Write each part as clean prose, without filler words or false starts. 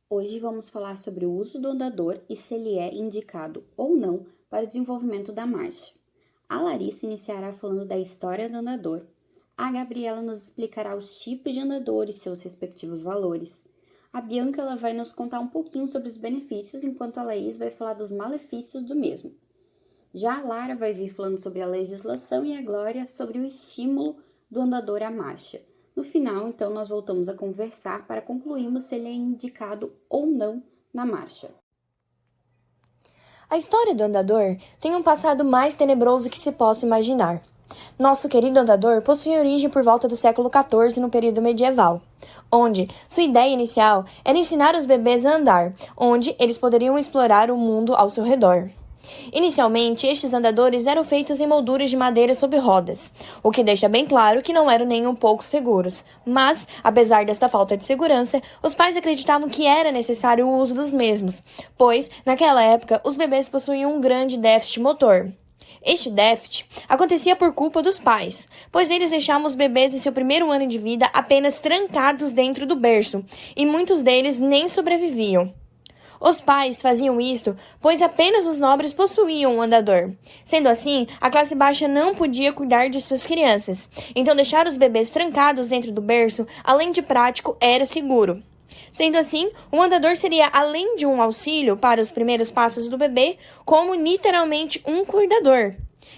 Hoje vamos falar sobre o uso do andador e se ele é indicado ou não para o desenvolvimento da marcha. A Larissa iniciará falando da história do andador. A Gabriela nos explicará os tipos de andador e seus respectivos valores. A Bianca ela vai nos contar um pouquinho sobre os benefícios, enquanto a Laís vai falar dos malefícios do mesmo. Já a Lara vai vir falando sobre a legislação e a Glória sobre o estímulo do andador à marcha. No final, então, nós voltamos a conversar para concluirmos se ele é indicado ou não na marcha. A história do andador tem um passado mais tenebroso que se possa imaginar. Nosso querido andador possui origem por volta do século XIV no período medieval, onde sua ideia inicial era ensinar os bebês a andar, onde eles poderiam explorar o mundo ao seu redor. Inicialmente, estes andadores eram feitos em molduras de madeira sob rodas, o que deixa bem claro que não eram nem um pouco seguros. Mas, apesar desta falta de segurança, os pais acreditavam que era necessário o uso dos mesmos, pois, naquela época, os bebês possuíam um grande déficit motor. Este déficit acontecia por culpa dos pais, pois eles deixavam os bebês em seu primeiro ano de vida apenas trancados dentro do berço, e muitos deles nem sobreviviam. Os pais faziam isto, pois apenas os nobres possuíam um andador. Sendo assim, a classe baixa não podia cuidar de suas crianças. Então, deixar os bebês trancados dentro do berço, além de prático, era seguro. Sendo assim, o andador seria, além de um auxílio para os primeiros passos do bebê, como literalmente um cuidador.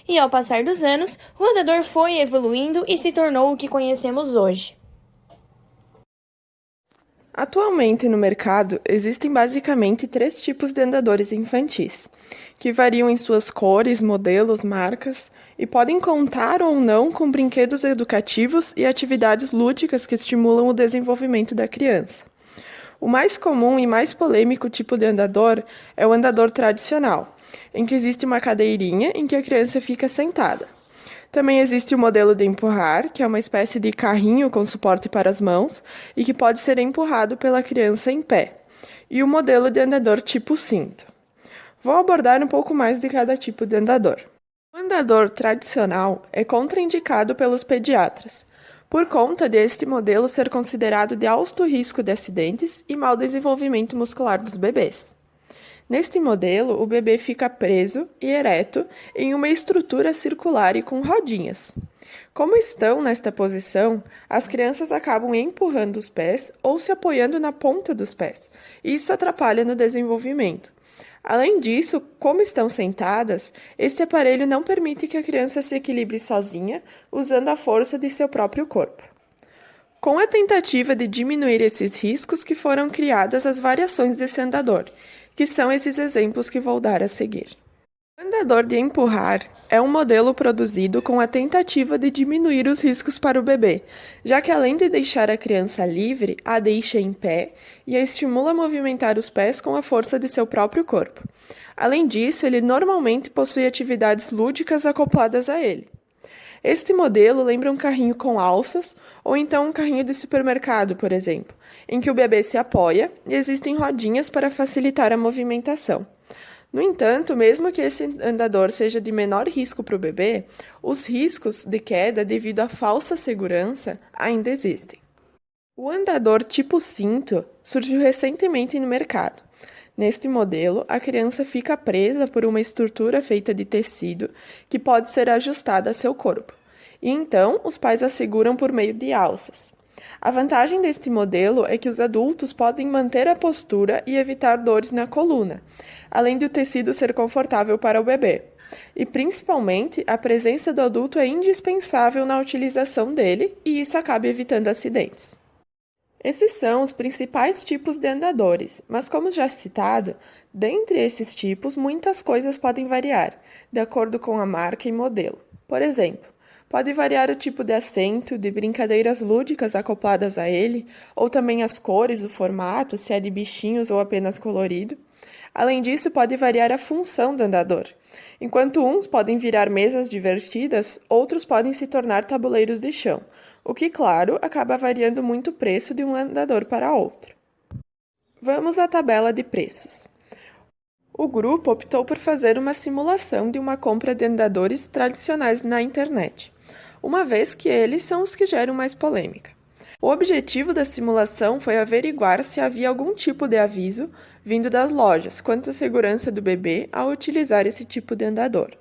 E ao passar dos anos, o andador foi evoluindo e se tornou o que conhecemos hoje. Atualmente no mercado existem basicamente 3 tipos de andadores infantis, que variam em suas cores, modelos, marcas e podem contar ou não com brinquedos educativos e atividades lúdicas que estimulam o desenvolvimento da criança. O mais comum e mais polêmico tipo de andador é o andador tradicional, em que existe uma cadeirinha em que a criança fica sentada. Também existe o modelo de empurrar, que é uma espécie de carrinho com suporte para as mãos e que pode ser empurrado pela criança em pé. E o modelo de andador tipo cinto. Vou abordar um pouco mais de cada tipo de andador. O andador tradicional é contraindicado pelos pediatras, por conta deste modelo ser considerado de alto risco de acidentes e mau desenvolvimento muscular dos bebês. Neste modelo, o bebê fica preso e ereto em uma estrutura circular e com rodinhas. Como estão nesta posição, as crianças acabam empurrando os pés ou se apoiando na ponta dos pés, e isso atrapalha no desenvolvimento. Além disso, como estão sentadas, este aparelho não permite que a criança se equilibre sozinha, usando a força de seu próprio corpo. Com a tentativa de diminuir esses riscos que foram criadas as variações desse andador, que são esses exemplos que vou dar a seguir. O andador de empurrar é um modelo produzido com a tentativa de diminuir os riscos para o bebê, já que além de deixar a criança livre, a deixa em pé e a estimula a movimentar os pés com a força de seu próprio corpo. Além disso, ele normalmente possui atividades lúdicas acopladas a ele. Este modelo lembra um carrinho com alças ou então um carrinho de supermercado, por exemplo, em que o bebê se apoia e existem rodinhas para facilitar a movimentação. No entanto, mesmo que esse andador seja de menor risco para o bebê, os riscos de queda devido à falsa segurança ainda existem. O andador tipo cinto surgiu recentemente no mercado. Neste modelo, a criança fica presa por uma estrutura feita de tecido que pode ser ajustada a seu corpo. E então, os pais a seguram por meio de alças. A vantagem deste modelo é que os adultos podem manter a postura e evitar dores na coluna, além de o tecido ser confortável para o bebê. E, principalmente, a presença do adulto é indispensável na utilização dele e isso acaba evitando acidentes. Esses são os principais tipos de andadores, mas como já citado, dentre esses tipos muitas coisas podem variar, de acordo com a marca e modelo. Por exemplo, pode variar o tipo de assento, de brincadeiras lúdicas acopladas a ele, ou também as cores, o formato, se é de bichinhos ou apenas colorido. Além disso, pode variar a função do andador. Enquanto uns podem virar mesas divertidas, outros podem se tornar tabuleiros de chão, o que, claro, acaba variando muito o preço de um andador para outro. Vamos à tabela de preços. O grupo optou por fazer uma simulação de uma compra de andadores tradicionais na internet, uma vez que eles são os que geram mais polêmica. O objetivo da simulação foi averiguar se havia algum tipo de aviso vindo das lojas quanto à segurança do bebê ao utilizar esse tipo de andador.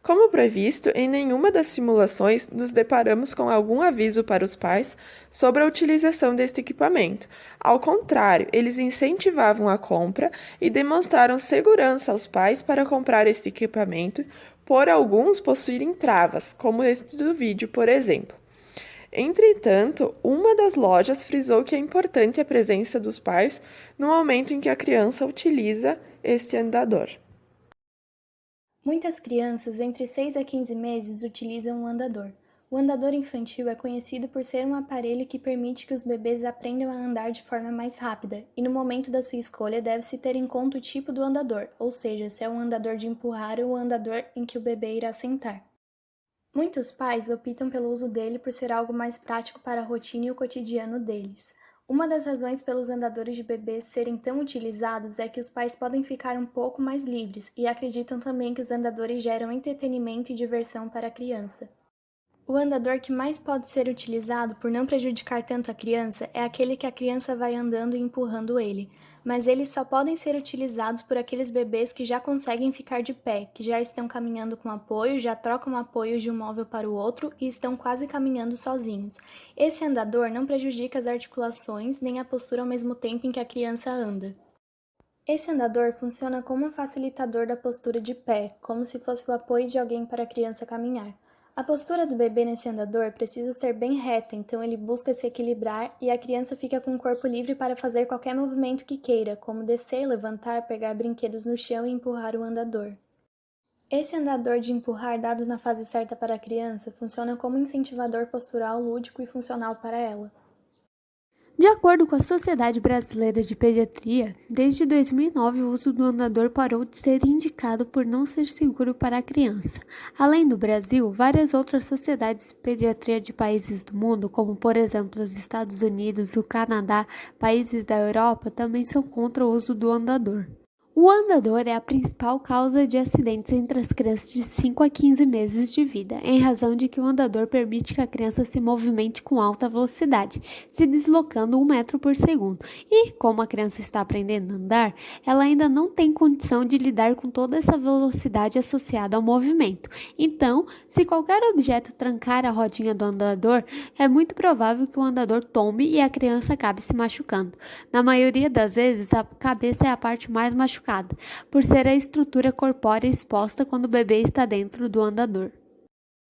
Como previsto, em nenhuma das simulações nos deparamos com algum aviso para os pais sobre a utilização deste equipamento. Ao contrário, eles incentivavam a compra e demonstraram segurança aos pais para comprar este equipamento, por alguns possuírem travas, como este do vídeo, por exemplo. Entretanto, uma das lojas frisou que é importante a presença dos pais no momento em que a criança utiliza este andador. Muitas crianças entre 6 a 15 meses utilizam o andador. O andador infantil é conhecido por ser um aparelho que permite que os bebês aprendam a andar de forma mais rápida, e no momento da sua escolha deve-se ter em conta o tipo do andador, ou seja, se é um andador de empurrar ou um andador em que o bebê irá sentar. Muitos pais optam pelo uso dele por ser algo mais prático para a rotina e o cotidiano deles. Uma das razões pelos andadores de bebês serem tão utilizados é que os pais podem ficar um pouco mais livres e acreditam também que os andadores geram entretenimento e diversão para a criança. O andador que mais pode ser utilizado por não prejudicar tanto a criança é aquele que a criança vai andando e empurrando ele, mas eles só podem ser utilizados por aqueles bebês que já conseguem ficar de pé, que já estão caminhando com apoio, já trocam apoios de um móvel para o outro e estão quase caminhando sozinhos. Esse andador não prejudica as articulações nem a postura ao mesmo tempo em que a criança anda. Esse andador funciona como um facilitador da postura de pé, como se fosse o apoio de alguém para a criança caminhar. A postura do bebê nesse andador precisa ser bem reta, então ele busca se equilibrar e a criança fica com o corpo livre para fazer qualquer movimento que queira, como descer, levantar, pegar brinquedos no chão e empurrar o andador. Esse andador de empurrar dado na fase certa para a criança funciona como incentivador postural lúdico e funcional para ela. De acordo com a Sociedade Brasileira de Pediatria, desde 2009 o uso do andador parou de ser indicado por não ser seguro para a criança. Além do Brasil, várias outras sociedades de pediatria de países do mundo, como por exemplo os Estados Unidos, o Canadá, países da Europa, também são contra o uso do andador. O andador é a principal causa de acidentes entre as crianças de 5 a 15 meses de vida, em razão de que o andador permite que a criança se movimente com alta velocidade, se deslocando 1 metro por segundo. E, como a criança está aprendendo a andar, ela ainda não tem condição de lidar com toda essa velocidade associada ao movimento. Então, se qualquer objeto trancar a rodinha do andador, é muito provável que o andador tombe e a criança acabe se machucando. Na maioria das vezes, a cabeça é a parte mais machucada, por ser a estrutura corpórea exposta quando o bebê está dentro do andador.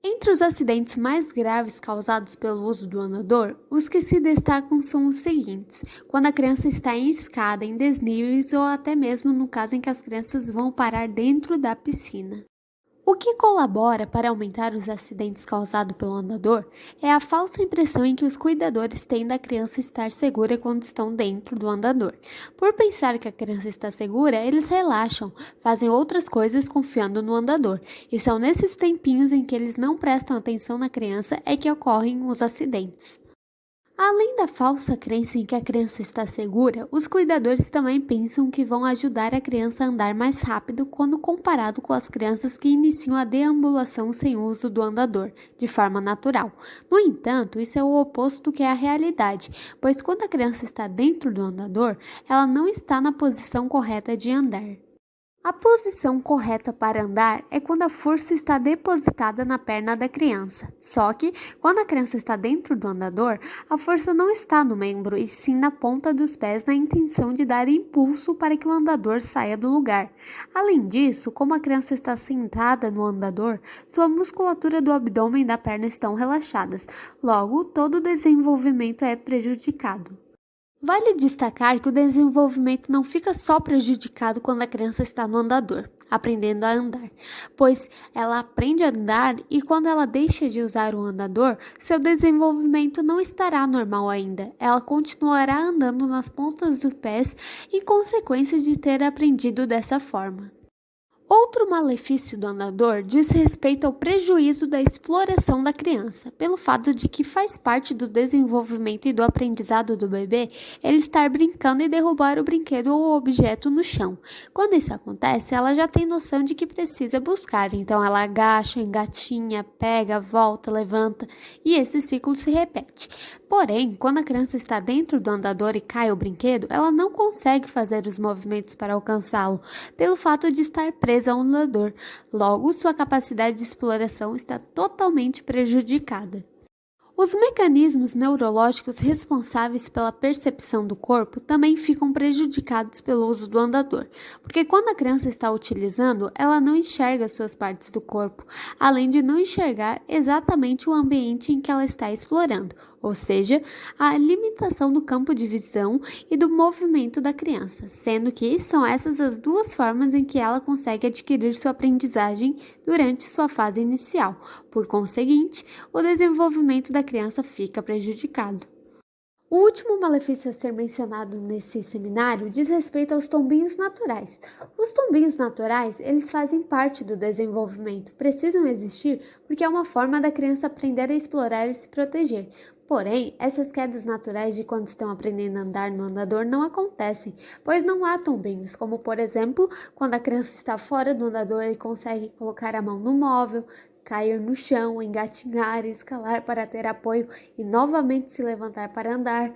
Entre os acidentes mais graves causados pelo uso do andador, os que se destacam são os seguintes: quando a criança está em escada, em desníveis ou até mesmo no caso em que as crianças vão parar dentro da piscina. O que colabora para aumentar os acidentes causados pelo andador é a falsa impressão em que os cuidadores têm da criança estar segura quando estão dentro do andador. Por pensar que a criança está segura, eles relaxam, fazem outras coisas confiando no andador, e são nesses tempinhos em que eles não prestam atenção na criança é que ocorrem os acidentes. Além da falsa crença em que a criança está segura, os cuidadores também pensam que vão ajudar a criança a andar mais rápido quando comparado com as crianças que iniciam a deambulação sem uso do andador, de forma natural. No entanto, isso é o oposto do que é a realidade, pois quando a criança está dentro do andador, ela não está na posição correta de andar. A posição correta para andar é quando a força está depositada na perna da criança. Só que, quando a criança está dentro do andador, a força não está no membro, e sim na ponta dos pés, na intenção de dar impulso para que o andador saia do lugar. Além disso, como a criança está sentada no andador, sua musculatura do abdômen e da perna estão relaxadas. Logo, todo o desenvolvimento é prejudicado. Vale destacar que o desenvolvimento não fica só prejudicado quando a criança está no andador, aprendendo a andar, pois ela aprende a andar e quando ela deixa de usar o andador, seu desenvolvimento não estará normal ainda. Ela continuará andando nas pontas dos pés em consequência de ter aprendido dessa forma. Outro malefício do andador diz respeito ao prejuízo da exploração da criança, pelo fato de que faz parte do desenvolvimento e do aprendizado do bebê ele estar brincando e derrubar o brinquedo ou o objeto no chão. Quando isso acontece, ela já tem noção de que precisa buscar, então ela agacha, engatinha, pega, volta, levanta e esse ciclo se repete. Porém, quando a criança está dentro do andador e cai o brinquedo, ela não consegue fazer os movimentos para alcançá-lo, pelo fato de estar presa ao andador. Logo, sua capacidade de exploração está totalmente prejudicada. Os mecanismos neurológicos responsáveis pela percepção do corpo também ficam prejudicados pelo uso do andador, porque quando a criança está utilizando, ela não enxerga suas partes do corpo, além de não enxergar exatamente o ambiente em que ela está explorando, ou seja, a limitação do campo de visão e do movimento da criança, sendo que são essas as duas formas em que ela consegue adquirir sua aprendizagem durante sua fase inicial. Por conseguinte, o desenvolvimento da criança fica prejudicado. O último malefício a ser mencionado nesse seminário diz respeito aos tombinhos naturais. Os tombinhos naturais, eles fazem parte do desenvolvimento, precisam existir porque é uma forma da criança aprender a explorar e se proteger. Porém, essas quedas naturais de quando estão aprendendo a andar no andador não acontecem, pois não há tombinhos, como por exemplo, quando a criança está fora do andador e consegue colocar a mão no móvel, cair no chão, engatinhar, escalar para ter apoio e novamente se levantar para andar.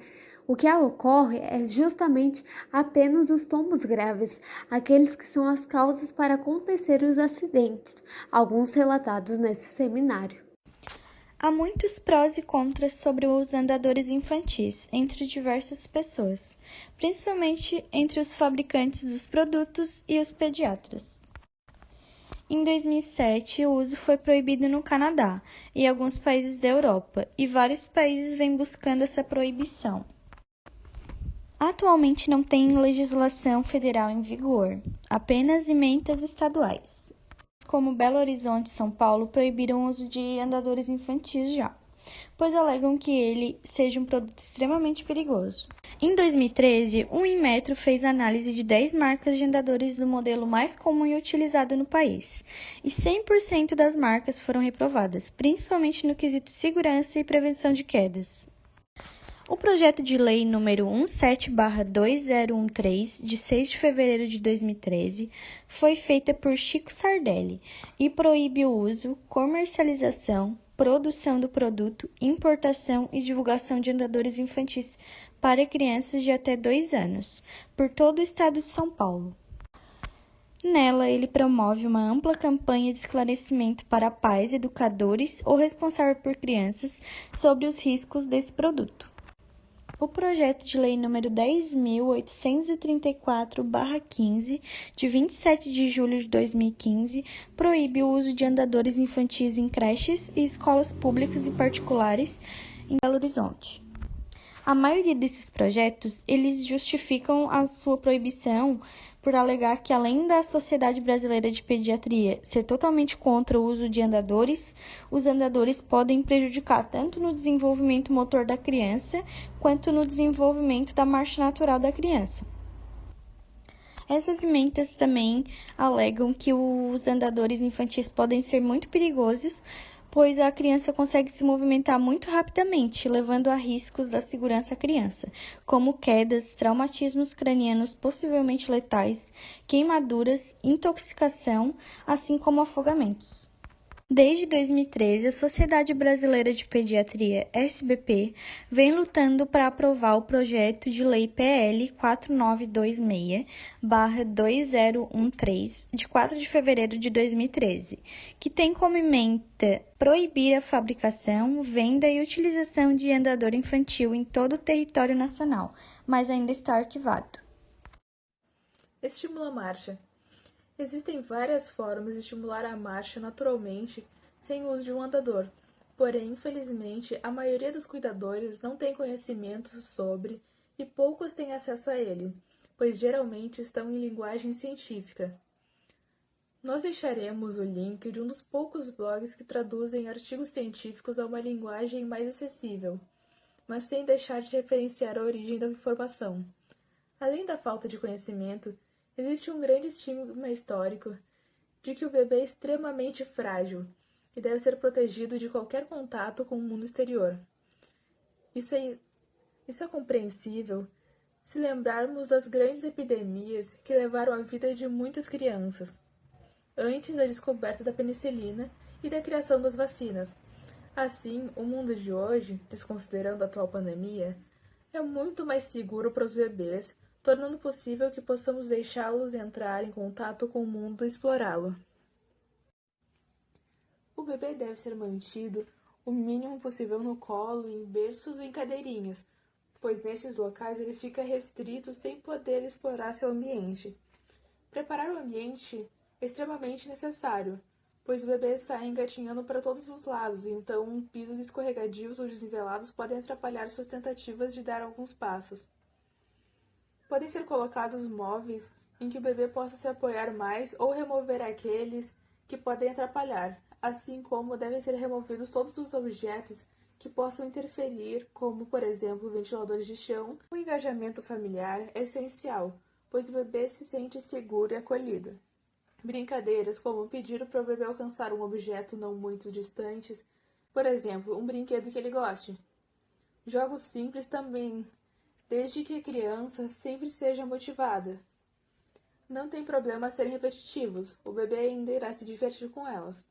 O que ocorre é justamente apenas os tombos graves, aqueles que são as causas para acontecer os acidentes, alguns relatados nesse seminário. Há muitos prós e contras sobre os andadores infantis entre diversas pessoas, principalmente entre os fabricantes dos produtos e os pediatras. Em 2007, o uso foi proibido no Canadá e alguns países da Europa, e vários países vêm buscando essa proibição. Atualmente não tem legislação federal em vigor, apenas emendas estaduais. Como Belo Horizonte e São Paulo proibiram o uso de andadores infantis já, pois alegam que ele seja um produto extremamente perigoso. Em 2013, o Inmetro fez análise de 10 marcas de andadores do modelo mais comum e utilizado no país, e 100% das marcas foram reprovadas, principalmente no quesito segurança e prevenção de quedas. O projeto de lei número 17/2013, de 6 de fevereiro de 2013, foi feita por Chico Sardelli e proíbe o uso, comercialização, produção do produto, importação e divulgação de andadores infantis para crianças de até 2 anos, por todo o estado de São Paulo. Nela, ele promove uma ampla campanha de esclarecimento para pais, educadores ou responsáveis por crianças sobre os riscos desse produto. O projeto de lei número 10.834/15, de 27 de julho de 2015, proíbe o uso de andadores infantis em creches e escolas públicas e particulares em Belo Horizonte. A maioria desses projetos, eles justificam a sua proibição por alegar que, além da Sociedade Brasileira de Pediatria ser totalmente contra o uso de andadores, os andadores podem prejudicar tanto no desenvolvimento motor da criança, quanto no desenvolvimento da marcha natural da criança. Essas emendas também alegam que os andadores infantis podem ser muito perigosos, pois a criança consegue se movimentar muito rapidamente, levando a riscos da segurança à criança, como quedas, traumatismos cranianos possivelmente letais, queimaduras, intoxicação, assim como afogamentos. Desde 2013, a Sociedade Brasileira de Pediatria, SBP, vem lutando para aprovar o projeto de lei PL 4926/2013, de 4 de fevereiro de 2013, que tem como ementa proibir a fabricação, venda e utilização de andador infantil em todo o território nacional, mas ainda está arquivado. Estimula a marcha. Existem várias formas de estimular a marcha naturalmente sem o uso de um andador, porém, infelizmente, a maioria dos cuidadores não tem conhecimento sobre e poucos têm acesso a ele, pois geralmente estão em linguagem científica. Nós deixaremos o link de um dos poucos blogs que traduzem artigos científicos a uma linguagem mais acessível, mas sem deixar de referenciar a origem da informação. Além da falta de conhecimento, existe um grande estigma histórico de que o bebê é extremamente frágil e deve ser protegido de qualquer contato com o mundo exterior. Isso é compreensível se lembrarmos das grandes epidemias que levaram a vida de muitas crianças, antes da descoberta da penicilina e da criação das vacinas. Assim, o mundo de hoje, desconsiderando a atual pandemia, é muito mais seguro para os bebês, tornando possível que possamos deixá-los entrar em contato com o mundo e explorá-lo. O bebê deve ser mantido o mínimo possível no colo, em berços ou em cadeirinhas, pois nestes locais ele fica restrito sem poder explorar seu ambiente. Preparar o ambiente é extremamente necessário, pois o bebê sai engatinhando para todos os lados, então pisos escorregadios ou desnivelados podem atrapalhar suas tentativas de dar alguns passos. Podem ser colocados móveis em que o bebê possa se apoiar mais ou remover aqueles que podem atrapalhar, assim como devem ser removidos todos os objetos que possam interferir, como, por exemplo, ventiladores de chão. O engajamento familiar é essencial, pois o bebê se sente seguro e acolhido. Brincadeiras como pedir para o bebê alcançar um objeto não muito distante, por exemplo, um brinquedo que ele goste. Jogos simples também, desde que a criança sempre seja motivada. Não tem problema serem repetitivos, o bebê ainda irá se divertir com elas.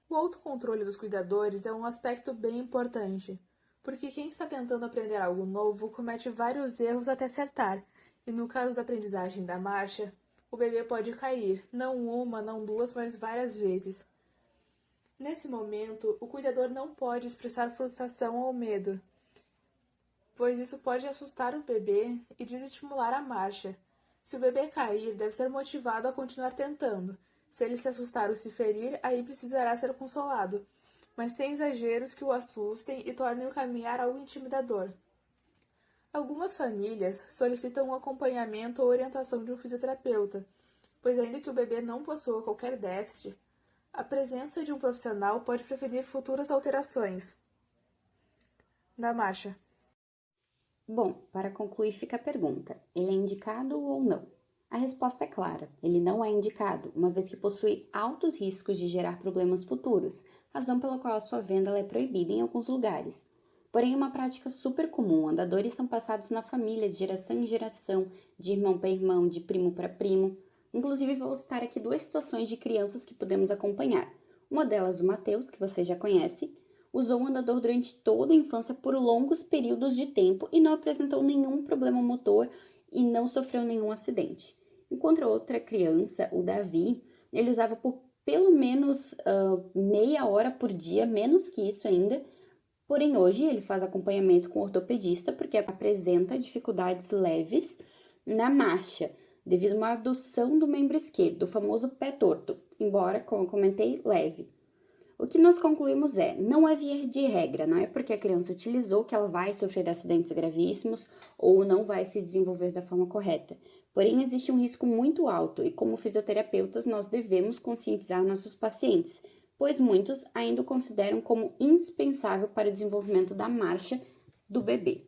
O autocontrole dos cuidadores é um aspecto bem importante, porque quem está tentando aprender algo novo comete vários erros até acertar, e no caso da aprendizagem da marcha, o bebê pode cair, não uma, não duas, mas várias vezes. Nesse momento, o cuidador não pode expressar frustração ou medo, pois isso pode assustar o bebê e desestimular a marcha. Se o bebê cair, deve ser motivado a continuar tentando. Se ele se assustar ou se ferir, aí precisará ser consolado, mas sem exageros que o assustem e tornem o caminhar algo intimidador. Algumas famílias solicitam um acompanhamento ou orientação de um fisioterapeuta, pois ainda que o bebê não possua qualquer déficit, a presença de um profissional pode prevenir futuras alterações na marcha. Bom, para concluir fica a pergunta: ele é indicado ou não? A resposta é clara: ele não é indicado, uma vez que possui altos riscos de gerar problemas futuros, razão pela qual a sua venda é proibida em alguns lugares. Porém, é uma prática super comum. Andadores são passados na família de geração em geração, de irmão para irmão, de primo para primo. Inclusive, vou citar aqui duas situações de crianças que podemos acompanhar. Uma delas, o Matheus, que você já conhece, usou o andador durante toda a infância por longos períodos de tempo e não apresentou nenhum problema motor e não sofreu nenhum acidente. Enquanto a outra criança, o Davi, ele usava por pelo menos meia hora por dia, menos que isso ainda. Porém, hoje ele faz acompanhamento com o ortopedista porque apresenta dificuldades leves na marcha, devido a uma abdução do membro esquerdo, o famoso pé torto, embora, como eu comentei, leve. O que nós concluímos não é via de regra, não é porque a criança utilizou que ela vai sofrer acidentes gravíssimos ou não vai se desenvolver da forma correta. Porém, existe um risco muito alto e, como fisioterapeutas, nós devemos conscientizar nossos pacientes, pois muitos ainda o consideram como indispensável para o desenvolvimento da marcha do bebê.